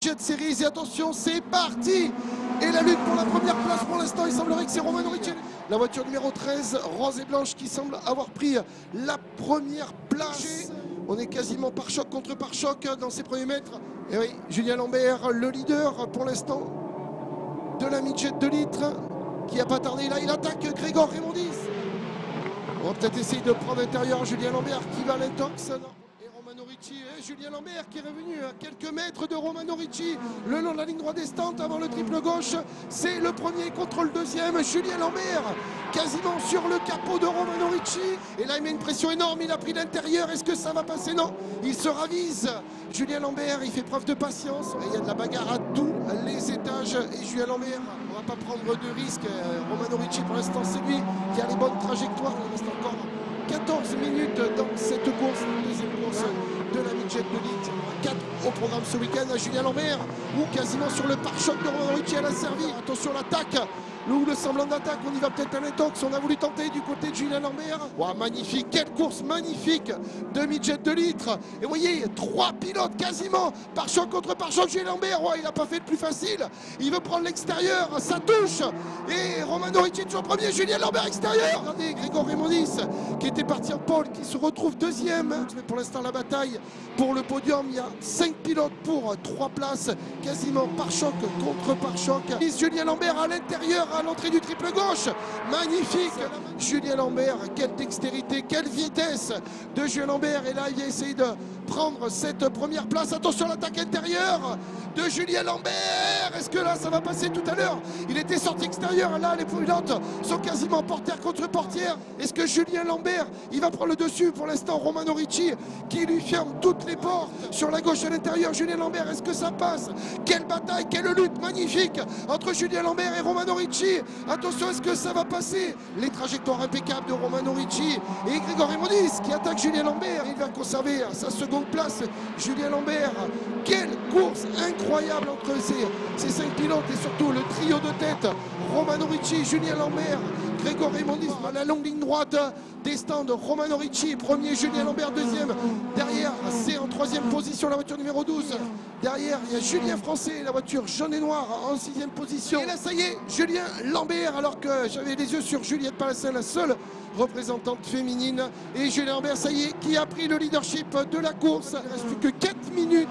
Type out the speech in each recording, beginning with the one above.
Jet Series, et attention, c'est parti. Et la lutte pour la première place, pour l'instant, il semblerait que c'est Romano Ricci. La voiture numéro 13, rose et blanche, qui semble avoir pris la première place. On est quasiment par choc contre par choc dans ses premiers mètres. Et oui, Julien Lambert, le leader pour l'instant de la midget 2 litres, qui n'a pas tardé. Là, il attaque Grégor Raymondis. On va peut-être essayer de prendre l'intérieur Julien Lambert qui va à l'intox. Et Romano Ricci, et Julien Lambert qui est revenu à quelques mètres de Romano Ricci le long de la ligne droite des stands avant le triple gauche. C'est le premier contre le deuxième. Julien Lambert quasiment sur le capot de Romano Ricci. Et là, il met une pression énorme. Il a pris l'intérieur. Est-ce que ça va passer? Non. Il se ravise. Julien Lambert, il fait preuve de patience. Et il y a de la bagarre à tous les étages. Et Julien Lambert, on ne va pas prendre de risques. Romano Ricci, pour l'instant, c'est lui qui a les bonnes trajectoires. Il reste encore 14 minutes dans cette course, la deuxième course de la midget de litre. 4 au programme ce week-end à Julien Lambert, ou quasiment sur le pare-choc de Romano Ricci, elle a servi. Attention l'attaque, ou le semblant d'attaque, on y va peut-être à l'intox. On a voulu tenter du côté de Julien Lambert. Wow, magnifique, quelle course magnifique de midget de litre. Et vous voyez, 3 pilotes quasiment, pare-choc contre pare-choc. Julien Lambert, ouais, il n'a pas fait le plus facile. Il veut prendre l'extérieur, ça touche. Et Romano Ricci toujours premier, Julien Lambert extérieur. Regardez, Grégor Raymondis qui était parti en pole, qui se retrouve deuxième. Mais pour l'instant, la bataille pour le podium, il y a 5 pilotes pour 3 places, quasiment pare-choc contre pare-choc. Julien Lambert à l'intérieur, à l'entrée du triple gauche, magnifique. Julien Lambert, quelle dextérité, quelle vitesse de Julien Lambert. Et là, il va essayer de prendre cette première place. Attention à l'attaque intérieure de Julien Lambert. Est-ce que là, ça va passer tout à l'heure? Il était sorti extérieur. Là, les pilotes sont quasiment portière contre portière. Est-ce que Julien Lambert, il va prendre le dessus? Pour l'instant, Romano Ricci qui lui ferme toutes les portes. Sur la gauche à l'intérieur, Julien Lambert, est-ce que ça passe? Quelle bataille, quelle lutte magnifique entre Julien Lambert et Romano Ricci. Attention, est-ce que ça va passer? Les trajectoires impeccables de Romano Ricci et Grégor Raymondis qui attaque Julien Lambert. Il va conserver sa seconde place, Julien Lambert. Quelle course incroyable entre ces 5 pilotes et surtout le trio de tête. Romano Ricci, Julien Lambert, Grégor Raymondis à la longue ligne droite des stands. Romano Ricci premier, Julien Lambert deuxième. Derrière, c'est en troisième position la voiture numéro 12. Derrière, il y a Julien Français, la voiture jaune et noire en 6e position. Et là, ça y est, Julien Lambert, alors que j'avais les yeux sur Juliette Palassin, la seule représentante féminine. Et Julien Lambert, ça y est, qui a pris le leadership de la course. Il ne reste plus que 4 minutes.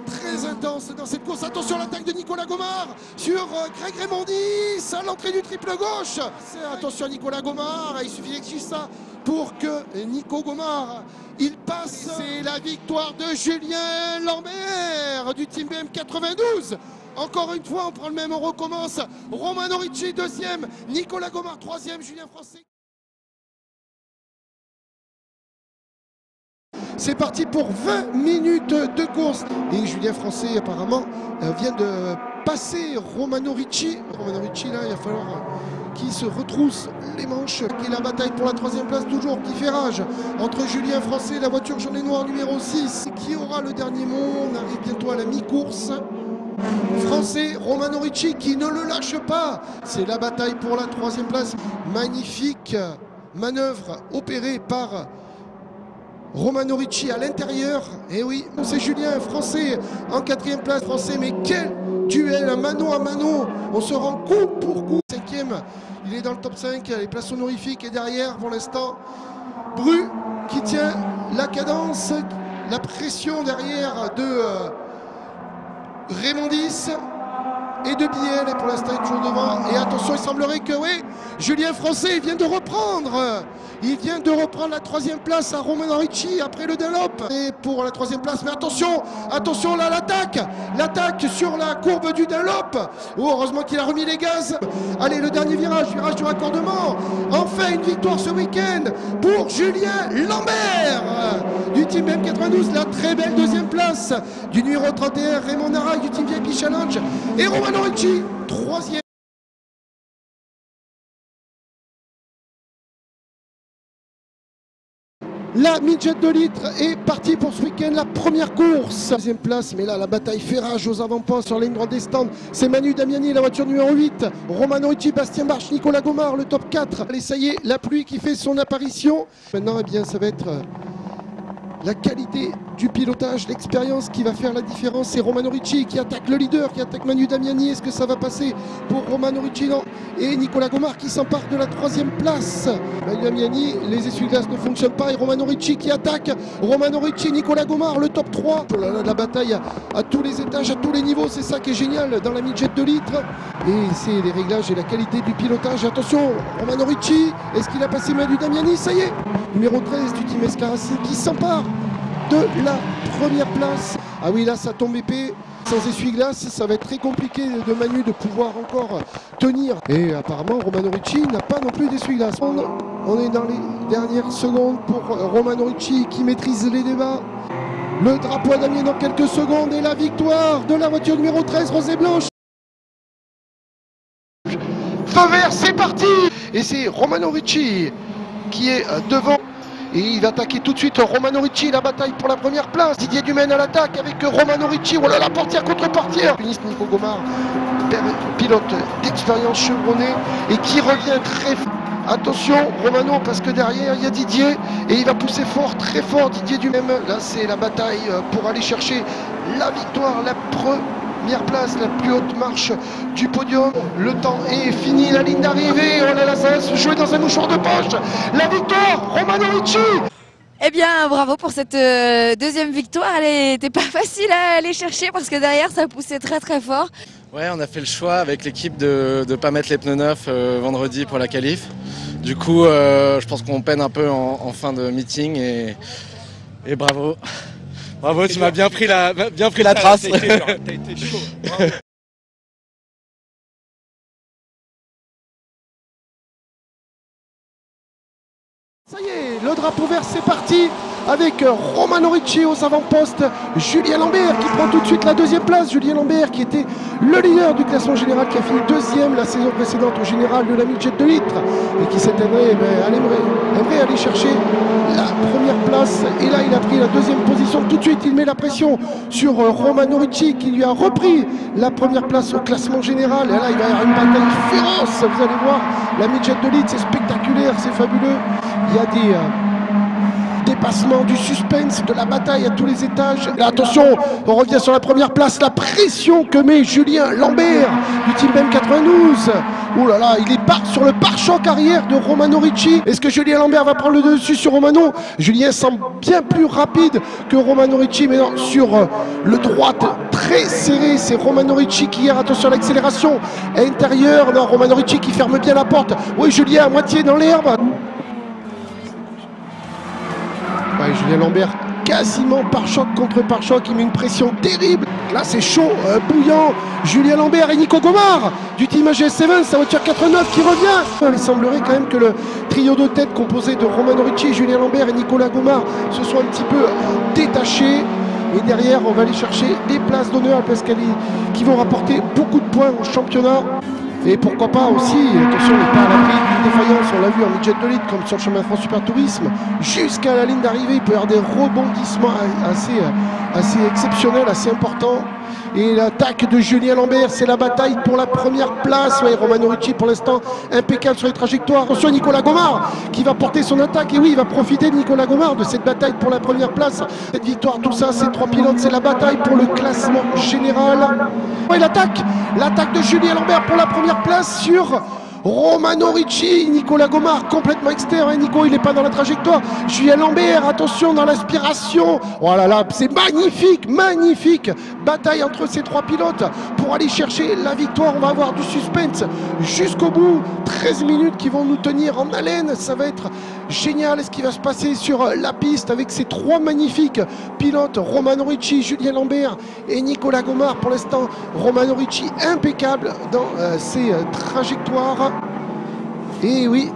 Très intense dans cette course. Attention à l'attaque de Nicolas Gomard sur Greg Raymondis à l'entrée du triple gauche. Attention à Nicolas Gomard, il suffit d'exciter ça pour que Nico Gomard il passe. C'est la victoire de Julien Lambert du Team BM 92. Encore une fois, on prend le même, on recommence. Romano Ricci deuxième, Nicolas Gomard troisième, Julien Français. C'est parti pour 20 minutes de course. Et Julien Français, apparemment, vient de passer Romano Ricci. Romano Ricci, là, il va falloir qu'il se retrousse les manches. Et la bataille pour la 3e place, toujours, qui fait rage entre Julien Français et la voiture jaune et noire numéro 6. Qui aura le dernier mot? On arrive bientôt à la mi-course. Français, Romano Ricci qui ne le lâche pas. C'est la bataille pour la 3e place. Magnifique manœuvre opérée par Romano Ricci à l'intérieur. Et oui, c'est Julien Français en 4e place. Français, mais quel duel mano à mano. On se rend coup pour coup. 5e, il est dans le top 5, les places honorifiques. Et derrière, pour l'instant, Bru qui tient la cadence, la pression derrière de Raymondis et de Biel. Et pour l'instant, il est toujours devant. Et attention, il semblerait que, oui, Julien Français vient de reprendre. Il vient de reprendre la 3e place à Romano Ricci après le Dunlop. Et pour la 3e place, mais attention, attention là, l'attaque sur la courbe du Dunlop. Oh, heureusement qu'il a remis les gaz. Allez, le dernier virage du raccordement. Enfin, une victoire ce week-end pour Julien Lambert du Team BM 92. La très belle 2e place du numéro 31, Raymond Narac du Team VIP Challenge. Et Romano Ricci, 3e. La midget 2 litres est partie pour ce week-end, la première course. 2e place, mais là la bataille fait rage aux avant-postes sur la ligne droite des stands. C'est Manu Damiani, la voiture numéro 8. Romano Ricci, Bastien Barche, Nicolas Gomard, le top 4. Allez, ça y est, la pluie qui fait son apparition. Maintenant, eh bien, ça va être La qualité du pilotage, l'expérience qui va faire la différence. C'est Romano Ricci qui attaque le leader, qui attaque Manu Damiani. Est-ce que ça va passer pour Romano Ricci? Non. Et Nicolas Gomard qui s'empare de la 3e place. Manu Damiani, les essuie-glaces ne fonctionnent pas. Et Romano Ricci qui attaque. Romano Ricci, Nicolas Gomard, le top 3. La bataille à tous les étages, à tous les niveaux. C'est ça qui est génial dans la midget 2 litres. Et c'est les réglages et la qualité du pilotage. Attention, Romano Ricci, est-ce qu'il a passé Manu Damiani? Ça y est. Numéro 13 du team Escarassi qui s'empare de la première place. Ah oui, là ça tombe épais. Sans essuie-glace, ça va être très compliqué de Manu de pouvoir encore tenir. Et apparemment, Romano Ricci n'a pas non plus d'essuie-glace. On est dans les dernières secondes pour Romano Ricci qui maîtrise les débats. Le drapeau à damier dans quelques secondes et la victoire de la voiture numéro 13, rose et blanche. Feu vert, c'est parti! Et c'est Romano Ricci qui est devant. Et il va attaquer tout de suite Romano Ricci, la bataille pour la première place. Didier Dumaine à l'attaque avec Romano Ricci. Oh là là, portière contre portière. Nico Gomard, pilote d'expérience chevronnée et qui revient très fort. Attention Romano, parce que derrière il y a Didier et il va pousser fort, très fort Didier Dumaine. Là c'est la bataille pour aller chercher la victoire, la première place, la plus haute marche du podium. Le temps est fini, la ligne d'arrivée. Oh là là, ça va se jouer dans un mouchoir de poche. La victoire, Romano Ricci. Eh bien, bravo pour cette deuxième victoire. Elle n'était pas facile à aller chercher parce que derrière, ça poussait très très fort. Ouais, on a fait le choix avec l'équipe de ne pas mettre les pneus neufs vendredi pour la qualif. Du coup, je pense qu'on peine un peu en fin de meeting et bravo. Bravo, tu m'as bien pris la trace. T'as été chaud. Bravo. Ça y est, le drapeau vert, c'est parti avec Romano Ricci aux avant-postes, Julien Lambert qui prend tout de suite la 2e place. Julien Lambert qui était le leader du classement général, qui a fini 2e la saison précédente au général de la midget 2 litres et qui cette année aimerait aller chercher la première place. Et là il a pris la 2e position. Tout de suite il met la pression sur Romano Ricci qui lui a repris la première place au classement général. Et là il va y avoir une bataille féroce, vous allez voir. La midget 2 litres, c'est spectaculaire, c'est fabuleux. Il y a des dépassement, du suspense, de la bataille à tous les étages. Et attention, on revient sur la première place, la pression que met Julien Lambert du team M92. Oh là là, il est sur le pare-choc arrière de Romano Ricci. Est-ce que Julien Lambert va prendre le dessus sur Romano? Julien semble bien plus rapide que Romano Ricci, mais non, sur le droite très serré, c'est Romano Ricci qui a, attention à l'accélération intérieure. Non, Romano Ricci qui ferme bien la porte. Oui, Julien à moitié dans l'herbe. Ouais, Julien Lambert quasiment pare-choc contre pare-choc, il met une pression terrible. Là c'est chaud, bouillant. Julien Lambert et Nico Gomard du team AGS7, sa voiture 89 qui revient. Il semblerait quand même que le trio de tête composé de Romano Ricci, Julien Lambert et Nicolas Gomard se soit un petit peu détachés. Et derrière on va aller chercher des places d'honneur parce qui vont rapporter beaucoup de points au championnat. Et pourquoi pas aussi, attention, on n'est pas à l'abri d'une défaillance, on l'a vu en midget 2 litres comme sur le chemin de France Super Tourisme, jusqu'à la ligne d'arrivée, il peut y avoir des rebondissements assez exceptionnels, assez importants. Et l'attaque de Julien Lambert, c'est la bataille pour la première place. Ouais, Romano Ricci pour l'instant impeccable sur les trajectoires. Attention Nicolas Gomard qui va porter son attaque. Et oui, il va profiter de Nicolas Gomard de cette bataille pour la première place. Cette victoire, tout ça, ces 3 pilotes, c'est la bataille pour le classement général. Ouais, l'attaque de Julien Lambert pour la première place sur Romano Ricci. Nicolas Gomard complètement externe. Nico, il n'est pas dans la trajectoire. Julien Lambert, attention dans l'aspiration. Oh là là, c'est magnifique, magnifique bataille entre ces 3 pilotes pour aller chercher la victoire. On va avoir du suspense jusqu'au bout. 13 minutes qui vont nous tenir en haleine. Ça va être génial. Ce qui va se passer sur la piste avec ces 3 magnifiques pilotes, Romano Ricci, Julien Lambert et Nicolas Gomard. Pour l'instant, Romano Ricci impeccable dans ses trajectoires. Et oui,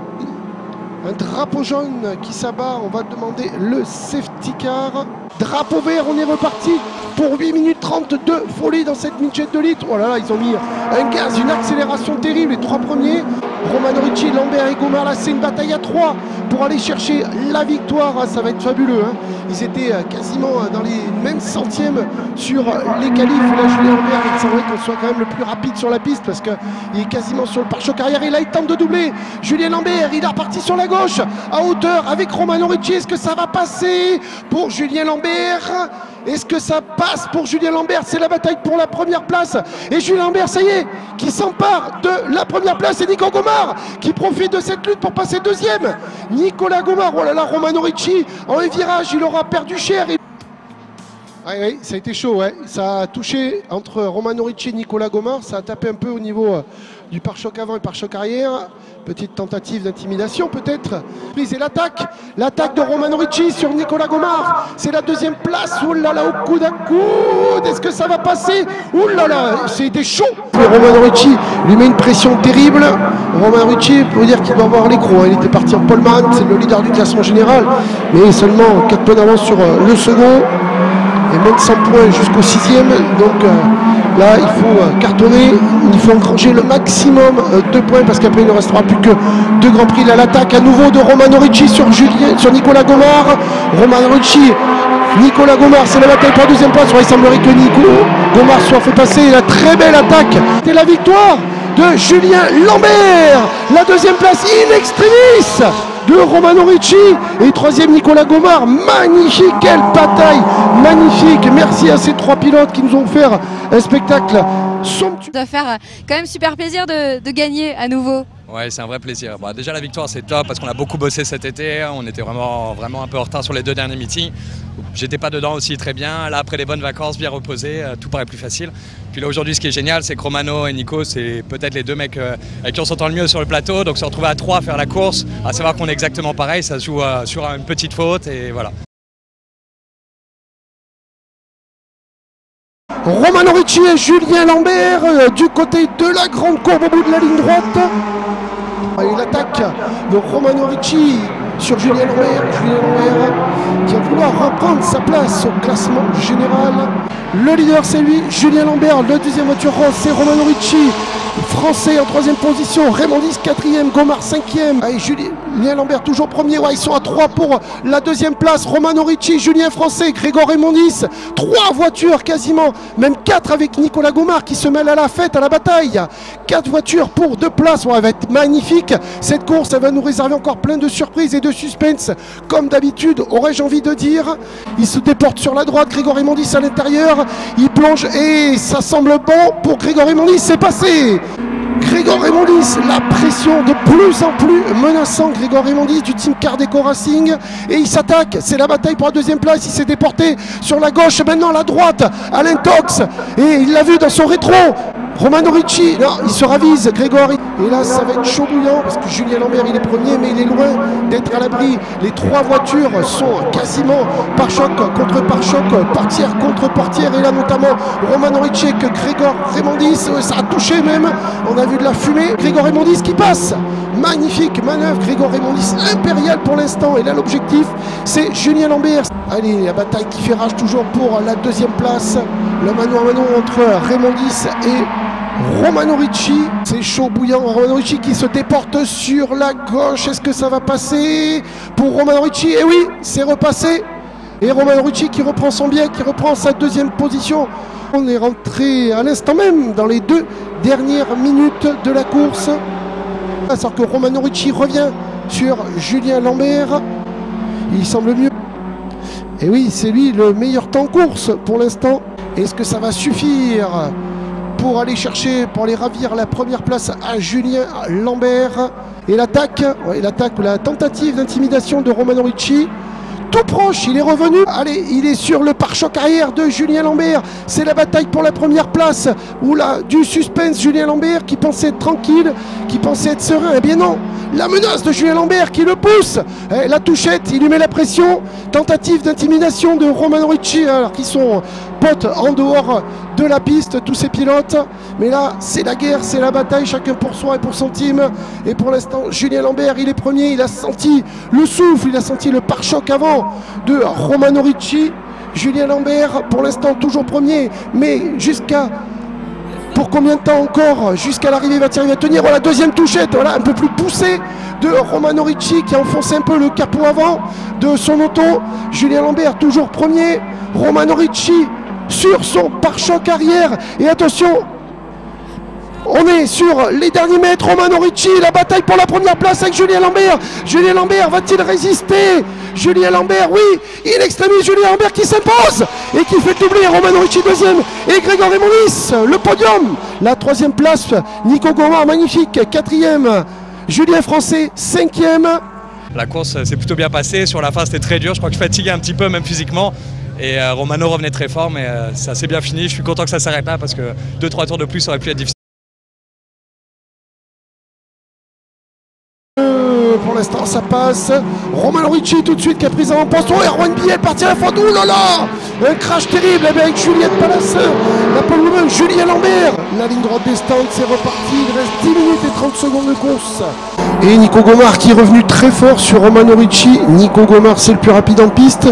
un drapeau jaune qui s'abat, on va demander le safety car. Drapeau vert, on est reparti pour 8 minutes 30 de folie dans cette midget 2 litres. Oh là là, ils ont mis un gaz, une accélération terrible, les 3 premiers. Romano Ricci, Lambert et Gomard. Là, c'est une bataille à 3 pour aller chercher la victoire. Ça va être fabuleux, hein. Ils étaient quasiment dans les mêmes centièmes sur les qualifs. Là, Julien Lambert, il semblerait qu'on soit quand même le plus rapide sur la piste parce qu'il est quasiment sur le pare-choc arrière. Et là, il tente de doubler. Julien Lambert, il est reparti sur la gauche à hauteur avec Romano Ricci. Est-ce que ça va passer pour Julien Lambert? Est-ce que ça passe pour Julien Lambert? C'est la bataille pour la première place. Et Julien Lambert, ça y est, qui s'empare de la première place. Et Nico Gomard qui profite de cette lutte pour passer deuxième. Nicolas Gomard, oh là là, Romano Ricci en un virage, il aura perdu cher. Oui, ça a été chaud, ouais. Ça a touché entre Romano Ricci et Nicolas Gomard. Ça a tapé un peu au niveau du pare-choc avant et pare-choc arrière. Petite tentative d'intimidation peut-être. Prise et l'attaque de Romano Ricci sur Nicolas Gomard. C'est la deuxième place. Oh là là, au coude à coude. Est-ce que ça va passer? Oh là là, c'était chaud. Et Romano Ricci lui met une pression terrible. Romano Ricci, il faut dire qu'il doit avoir les crocs. Il était parti en poleman, c'est le leader du classement général. Mais seulement 4 points d'avance sur le second. Et moins de 100 points jusqu'au 6e. Donc là, il faut cartonner. Il faut engranger le maximum de points parce qu'après, il ne restera plus que 2 Grands Prix. Là, l'attaque à nouveau de Romano Ricci sur Nicolas Gomard. Romano Ricci, Nicolas Gomard, c'est la bataille pour la deuxième place. Il semblerait que Nico Gomard soit fait passer. La très belle attaque. C'est la victoire de Julien Lambert. La deuxième place in extremis de Romano Ricci et troisième Nicolas Gomard. Magnifique, quelle bataille, magnifique. Merci à ces 3 pilotes qui nous ont offert un spectacle somptueux. Ça doit faire quand même super plaisir de gagner à nouveau. Ouais, c'est un vrai plaisir. Bon, déjà la victoire c'est top parce qu'on a beaucoup bossé cet été, on était vraiment un peu en retard sur les 2 derniers meetings. J'étais pas dedans aussi très bien, là après les bonnes vacances, bien reposé, tout paraît plus facile. Puis là aujourd'hui ce qui est génial c'est que Romano et Nico c'est peut-être les 2 mecs avec qui on s'entend le mieux sur le plateau, donc se retrouver à 3 à faire la course, à savoir qu'on est exactement pareil, ça se joue sur une petite faute et voilà. Romano Ricci et Julien Lambert du côté de la grande courbe au bout de la ligne droite. Et l'attaque de Romano Ricci sur Julien Lambert. Julien Lambert qui va vouloir reprendre sa place au classement général. Le leader c'est lui, Julien Lambert. Le deuxième voiture rose c'est Romano Ricci. Français en 3e position, Raymondis 4e, Gomard 5e. Allez, Julien Lambert toujours premier. Ouais, ils sont à 3 pour la deuxième place. Romano Ricci, Julien Français, Grégor Raymondis. 3 voitures quasiment, même 4 avec Nicolas Gomard qui se mêle à la fête, à la bataille. 4 voitures pour 2 places. Ouais, elle va être magnifique. Cette course, elle va nous réserver encore plein de surprises et de suspense. Comme d'habitude, aurais-je envie de dire. Il se déporte sur la droite, Grégor Raymondis à l'intérieur. Il plonge et ça semble bon pour Grégor Raymondis. C'est passé. Grégor Raymondis, la pression de plus en plus menaçant. Grégor Raymondis du team Cardeco Racing et il s'attaque, c'est la bataille pour la deuxième place. Il s'est déporté sur la gauche et maintenant à la droite, Alain Tox, et il l'a vu dans son rétro. Romano Ricci, non, il se ravise, Grégor. Et là, ça va être chaud bouillant parce que Julien Lambert, il est premier, mais il est loin d'être à l'abri. Les 3 voitures sont quasiment pare-choc contre pare-choc, portière contre portière. Et là, notamment, Romano Ricci et Grégor Raymondis, ça a touché même. On a vu de la fumée. Grégor Raymondis qui passe. Magnifique manœuvre, Grégor Raymondis, impérial pour l'instant. Et là, l'objectif, c'est Julien Lambert. Allez, la bataille qui fait rage toujours pour la deuxième place. Le mano à mano entre Raymondis et Romano Ricci. C'est chaud bouillant. Romano Ricci qui se déporte sur la gauche. Est-ce que ça va passer pour Romano Ricci? Et oui, c'est repassé. Et Romano Ricci qui reprend son bien, qui reprend sa deuxième position. On est rentré à l'instant même dans les 2 dernières minutes de la course. Alors que Romano Ricci revient sur Julien Lambert. Il semble mieux. Et oui, c'est lui le meilleur temps course pour l'instant. Est-ce que ça va suffire pour aller chercher, pour aller ravir la première place à Julien Lambert? Et l'attaque, la tentative d'intimidation de Romano Ricci. Tout proche, il est revenu. Allez, il est sur le pare-choc arrière de Julien Lambert. C'est la bataille pour la première place. Oula, du suspense, Julien Lambert qui pensait être tranquille, qui pensait être serein. Eh bien non, la menace de Julien Lambert qui le pousse. La touchette, il lui met la pression. Tentative d'intimidation de Romano Ricci, alors qu'ils sont potes en dehors de la piste, tous ces pilotes. Mais là, c'est la guerre, c'est la bataille, chacun pour soi et pour son team. Et pour l'instant, Julien Lambert, il est premier. Il a senti le souffle, il a senti le pare-choc avant de Romano Ricci. Julien Lambert, pour l'instant, toujours premier. Mais jusqu'à... pour combien de temps encore jusqu'à l'arrivée? Va-t-il arriver à tenir? Voilà, deuxième touchette, voilà, un peu plus poussée de Romano Ricci qui a enfoncé un peu le capot avant de son auto. Julien Lambert toujours premier. Romano Ricci sur son pare-choc arrière. Et attention, on est sur les derniers mètres. Romano Ricci, la bataille pour la première place avec Julien Lambert. Julien Lambert va-t-il résister? Julien Lambert, oui, il extrémise Julien Lambert qui s'impose et qui fait doubler Romano Ricci deuxième et Grégory Monis, le podium. La troisième place, Nico Gomard, magnifique. Quatrième, Julien Français, cinquième. La course s'est plutôt bien passée. Sur la fin, c'était très dur. Je crois que je fatiguais un petit peu, même physiquement. Et Romano revenait très fort, mais ça s'est bien fini. Je suis content que ça s'arrête là parce que 2-3 tours de plus, ça aurait pu être difficile. Pour l'instant ça passe. Romano Ricci tout de suite qui a pris en poste. Oh, Erwan Biel parti à la faute. Ouh là là, un crash terrible avec Juliette Palas, la pole woman Julien Lambert. La ligne droite des stands, c'est reparti. Il reste 10 minutes et 30 secondes de course. Et Nico Gomard qui est revenu très fort sur Romano Ricci. Nico Gomard c'est le plus rapide en piste.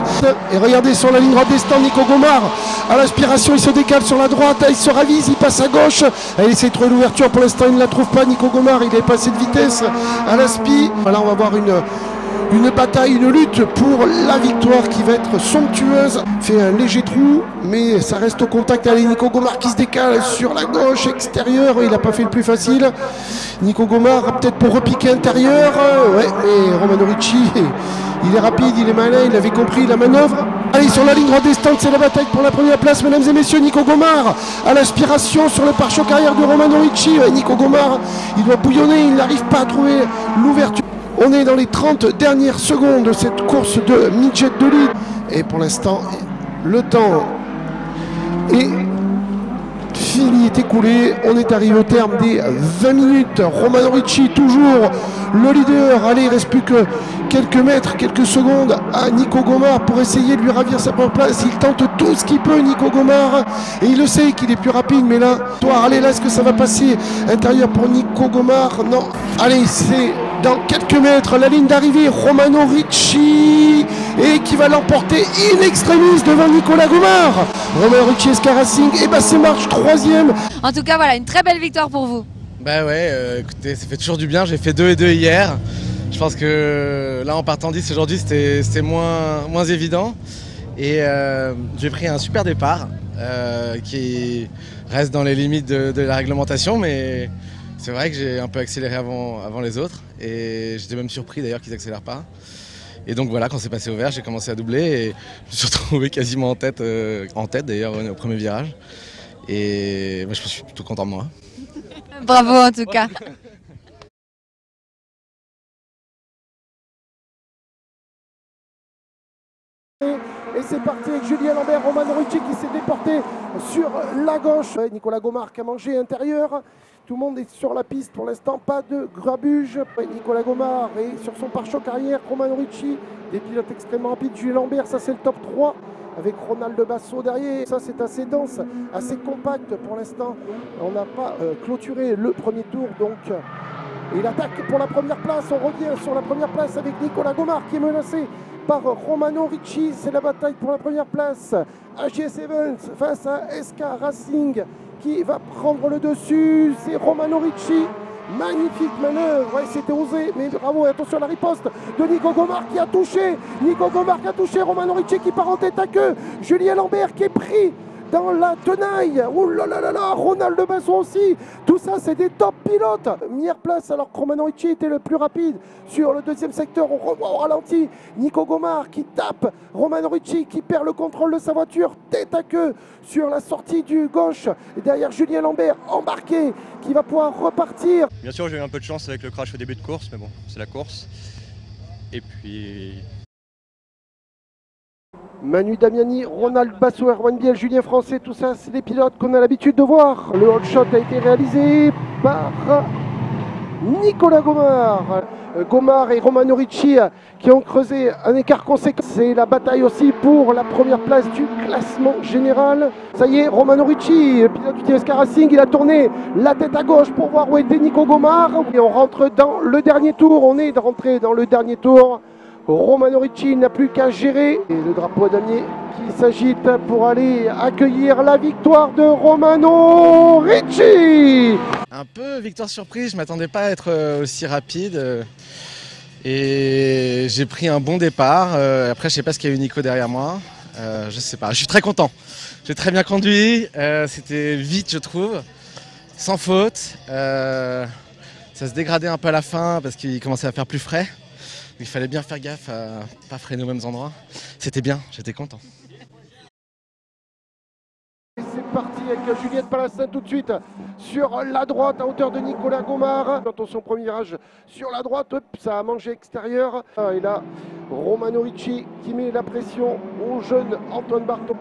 Et regardez sur la ligne droite des stands, Nico Gomard à l'aspiration, il se décale sur la droite, il se ravise, il passe à gauche. Il essaie de trouver l'ouverture, pour l'instant il ne la trouve pas. Nico Gomard, il est passé de vitesse à l'aspi. Voilà, on va voir une bataille, une lutte pour la victoire qui va être somptueuse. Fait un léger trou, mais ça reste au contact. Allez, Nico Gomard qui se décale sur la gauche extérieure. Il n'a pas fait le plus facile. Nico Gomard peut-être pour repiquer intérieur. Ouais, mais Romano Ricci, il est rapide, il est malin, il avait compris la manœuvre. Allez, sur la ligne droite des stands, c'est la bataille pour la première place, mesdames et messieurs. Nico Gomard à l'aspiration sur le pare-choc arrière de Romano Ricci. Nico Gomard, il doit bouillonner, il n'arrive pas à trouver l'ouverture. On est dans les 30 dernières secondes de cette course de midget de lead. Et pour l'instant, le temps est fini, est écoulé. On est arrivé au terme des 20 minutes. Romano Ricci, toujours le leader. Allez, il ne reste plus que quelques mètres, quelques secondes à Nico Gomard pour essayer de lui ravir sa première place. Il tente tout ce qu'il peut, Nico Gomard. Et il le sait qu'il est plus rapide. Mais là, allez, là, est-ce que ça va passer intérieur pour Nico Gomard? Non. Allez, c'est dans quelques mètres la ligne d'arrivée. Romano Ricci et qui va l'emporter in extremis devant Nicolas Gomard. Romano Ricci, SK Racing et Basset Marche troisième. En tout cas, voilà, une très belle victoire pour vous. Bah ouais, écoutez, ça fait toujours du bien. J'ai fait 2 et 2 hier. Je pense que là, en partant 10 aujourd'hui, c'était moins évident. Et j'ai pris un super départ qui reste dans les limites de la réglementation, mais c'est vrai que j'ai un peu accéléré avant les autres. Et j'étais même surpris d'ailleurs qu'ils n'accélèrent pas. Et donc voilà, quand c'est passé au vert, j'ai commencé à doubler et je me suis retrouvé quasiment en tête d'ailleurs au premier virage. Et bah, je suis plutôt content de moi. Bravo en tout cas. Et c'est parti avec Julien Lambert, Romano Ricci qui s'est déporté sur la gauche. Nicolas Gomard qui a mangé intérieur. Tout le monde est sur la piste pour l'instant, pas de grabuge. Nicolas Gomard est sur son pare-choc arrière. Romano Ricci, des pilotes extrêmement rapides. Julien Lambert, ça c'est le top 3 avec Ronald Basso derrière. Ça c'est assez dense, assez compact pour l'instant. On n'a pas clôturé le premier tour donc. Il attaque pour la première place. On revient sur la première place avec Nicolas Gomard qui est menacé par Romano Ricci. C'est la bataille pour la première place. AGS Evans face à SK Racing qui va prendre le dessus. C'est Romano Ricci. Magnifique manœuvre. Ouais, c'était osé, mais bravo. Et attention à la riposte de Nico Gomard qui a touché. Nico Gomard qui a touché. Romano Ricci qui part en tête à queue. Julien Lambert qui est pris dans la tenaille. Ouh là là là là, Ronald Basso aussi. Tout ça, c'est des top pilotes. Meilleure place alors que Romano Ricci était le plus rapide sur le deuxième secteur. On revoit au ralenti Nico Gomard qui tape Romano Ricci qui perd le contrôle de sa voiture tête à queue sur la sortie du gauche. Et derrière Julien Lambert embarqué qui va pouvoir repartir. Bien sûr, j'ai eu un peu de chance avec le crash au début de course, mais bon, c'est la course. Et puis... Manu Damiani, Ronald Basso, Erwan Biel, Julien Français, tout ça, c'est des pilotes qu'on a l'habitude de voir. Le hot shot a été réalisé par Nicolas Gomard. Gomard et Romano Ricci qui ont creusé un écart conséquent. C'est la bataille aussi pour la première place du classement général. Ça y est, Romano Ricci, pilote du TSK Racing, il a tourné la tête à gauche pour voir où était Nico Gomard. Et on rentre dans le dernier tour, on est rentré dans le dernier tour. Romano Ricci n'a plus qu'à gérer. Et le drapeau à damier qui s'agite pour aller accueillir la victoire de Romano Ricci. Un peu victoire surprise, je ne m'attendais pas à être aussi rapide. Et j'ai pris un bon départ. Après, je ne sais pas ce qu'il y a eu Nico derrière moi. Je ne sais pas, je suis très content. J'ai très bien conduit, c'était vite je trouve, sans faute. Ça se dégradait un peu à la fin parce qu'il commençait à faire plus frais. Il fallait bien faire gaffe à ne pas freiner aux mêmes endroits. C'était bien, j'étais content. C'est parti avec Juliette Palassin tout de suite sur la droite à hauteur de Nicolas Gomard. Attention, premier virage sur la droite, ça a mangé extérieur. Et là, Romano Ricci qui met la pression au jeune Antoine Barton.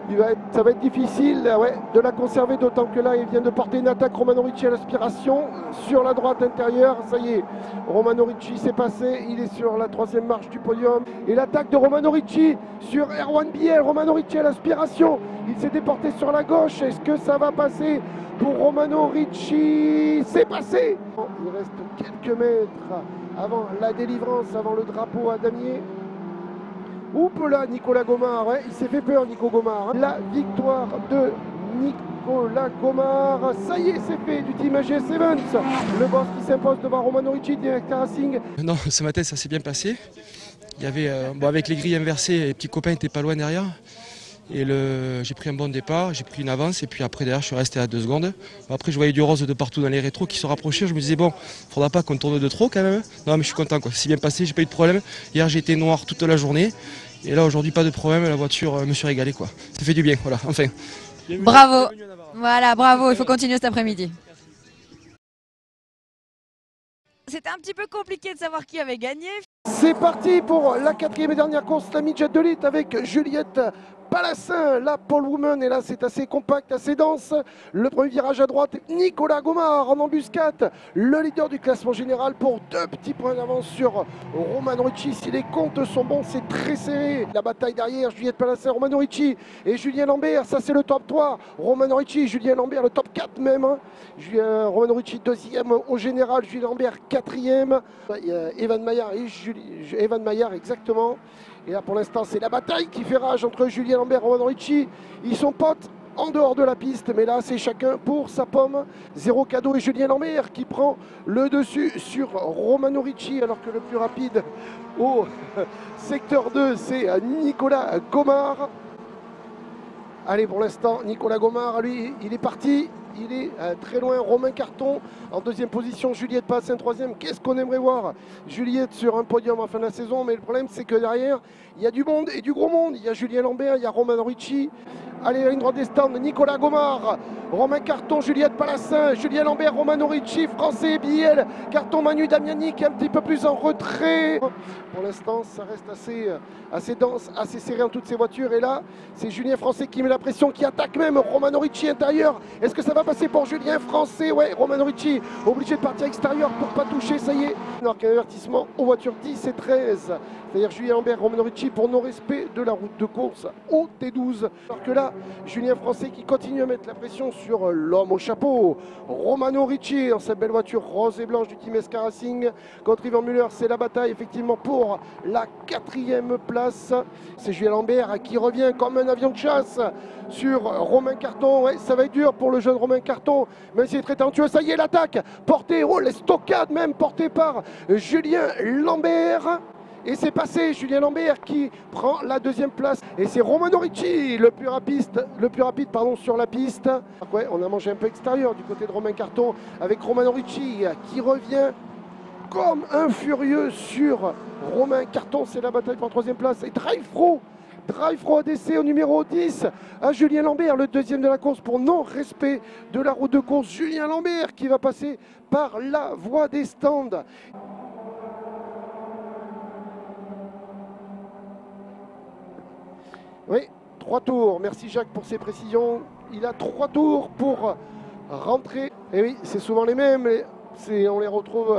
Ça va être difficile de la conserver, d'autant que là, il vient de porter une attaque. Romano Ricci à l'aspiration sur la droite intérieure. Ça y est, Romano Ricci s'est passé. Il est sur la troisième marche du podium. Et l'attaque de Romano Ricci sur Erwan Biel. Romano Ricci à l'aspiration. Il s'est déporté sur la gauche. Est-ce que ça va passer pour Romano Ricci? C'est passé. Il reste quelques mètres avant la délivrance, avant le drapeau à damier. Oups là, Nicolas Gomard, il s'est fait peur, Nico Gomard. La victoire de Nicolas Gomard, ça y est, c'est fait, du team AGS Events. Le boss qui s'impose devant Romano Ricci, directeur Racing. Non, ce matin, ça s'est bien passé. Il y avait, avec les grilles inversées, les petits copains n'étaient pas loin derrière. Et j'ai pris un bon départ, j'ai pris une avance et puis après derrière je suis resté à 2 secondes. Après je voyais du rose de partout dans les rétros qui se rapprochaient, je me disais bon, faudra pas qu'on tourne de trop quand même. Non mais je suis content quoi, c'est bien passé, j'ai pas eu de problème. Hier j'ai été noir toute la journée et là aujourd'hui pas de problème, la voiture me suis régalé quoi. Ça fait du bien, voilà, enfin. Bravo, voilà, bravo, il faut continuer cet après-midi. C'était un petit peu compliqué de savoir qui avait gagné. C'est parti pour la 4e et dernière course, la Midget de Elite avec Juliette Palassin, la pole woman, et là c'est assez compact, assez dense. Le premier virage à droite, Nicolas Gomard en embuscade, le leader du classement général pour 2 petits points d'avance sur Romano Ricci. Si les comptes sont bons, c'est très serré. La bataille derrière, Juliette Palassin, Romano Ricci et Julien Lambert, ça c'est le top 3. Romano Ricci, Julien Lambert, le top 4 même. Romano Ricci 2e au général, Julien Lambert 4e. Evan Maillard et Evan Maillard exactement. Et là pour l'instant c'est la bataille qui fait rage entre Julien Lambert et Romano Ricci. Ils sont potes en dehors de la piste, mais là c'est chacun pour sa pomme. Zéro cadeau et Julien Lambert qui prend le dessus sur Romano Ricci, alors que le plus rapide au secteur 2 c'est Nicolas Gomard. Allez, pour l'instant Nicolas Gomard, lui, il est parti. Il est très loin, Romain Carton en 2e position, Juliette Palassin 3e. Qu'est-ce qu'on aimerait voir Juliette sur un podium en fin de la saison, mais le problème c'est que derrière, il y a du monde et du gros monde. Il y a Julien Lambert, il y a Romano Ricci. Allez, la ligne droite des stands, Nicolas Gomard, Romain Carton, Juliette Palassin, Julien Lambert, Romano Ricci, Français, Biel, Carton, Manu Damiani qui est un petit peu plus en retrait. Pour l'instant, ça reste assez dense, assez serré en toutes ces voitures. Et là, c'est Julien Français qui met la pression, qui attaque même Romano Ricci intérieur. Est-ce que ça va passer pour Julien Français? Ouais, Romano Ricci obligé de partir extérieur pour pas toucher, ça y est. Alors qu'un avertissement aux voitures 10 et 13. C'est-à-dire Julien Lambert, Romano Ricci pour non-respect de la route de course au T12. Alors que là, Julien Français qui continue à mettre la pression sur l'homme au chapeau. Romano Ricci dans cette belle voiture rose et blanche du Team SK Racing. Contre Ivan Muller, c'est la bataille effectivement pour la 4e place. C'est Julien Lambert qui revient comme un avion de chasse sur Romain Carton. Ouais, ça va être dur pour le jeune Romain Carton, même s'il est très talentueux. Ça y est, l'attaque portée, les stockades même portées par Julien Lambert. Et c'est passé, Julien Lambert qui prend la 2e place. Et c'est Romano Ricci, le plus rapide sur la piste. Ouais, on a mangé un peu extérieur du côté de Romain Carton avec Romano Ricci qui revient comme un furieux sur Romain Carton. C'est la bataille pour la 3e place. Et Drive Pro ADC au numéro 10 à Julien Lambert, le 2e de la course pour non-respect de la route de course. Julien Lambert qui va passer par la voie des stands. Oui, 3 tours. Merci Jacques pour ces précisions. Il a 3 tours pour rentrer. Et oui, c'est souvent les mêmes. On les retrouve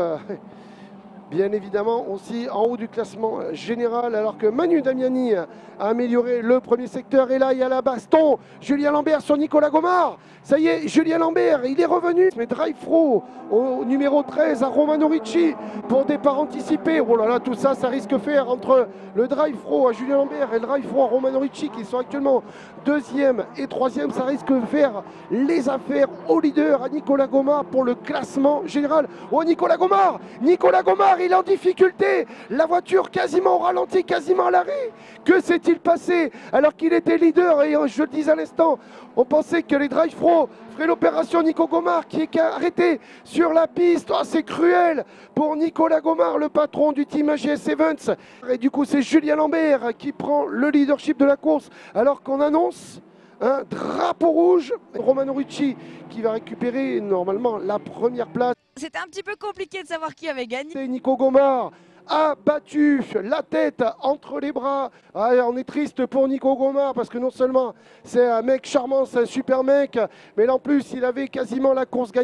bien évidemment aussi en haut du classement général, alors que Manu Damiani a amélioré le premier secteur. Et là, il y a la baston. Julien Lambert sur Nicolas Gomard. Ça y est, Julien Lambert, il est revenu. Mais Drive Pro au numéro 13 à Romano Ricci pour départ anticipé. Oh là là, tout ça, ça risque de faire entre le Drive Pro à Julien Lambert et le Drive Pro à Romano Ricci, qui sont actuellement 2e et 3e. Ça risque de faire les affaires au leader, à Nicolas Gomard, pour le classement général. Oh, Nicolas Gomard, il est en difficulté. La voiture quasiment au ralenti, quasiment à l'arrêt. Que s'est-il passé alors qu'il était leader? Et je le dis à l'instant, on pensait que les Drive Pro feraient l'opération Nico Gomard qui est arrêté sur la piste. Oh, c'est cruel pour Nicolas Gomard, le patron du team AGS Events. Et du coup, c'est Julien Lambert qui prend le leadership de la course alors qu'on annonce un drapeau rouge. Romano Ricci qui va récupérer normalement la première place. C'était un petit peu compliqué de savoir qui avait gagné. Nico Gomard a battu la tête entre les bras. Ah, on est triste pour Nico Gomard parce que non seulement c'est un mec charmant, c'est un super mec, mais là en plus il avait quasiment la course gagnée.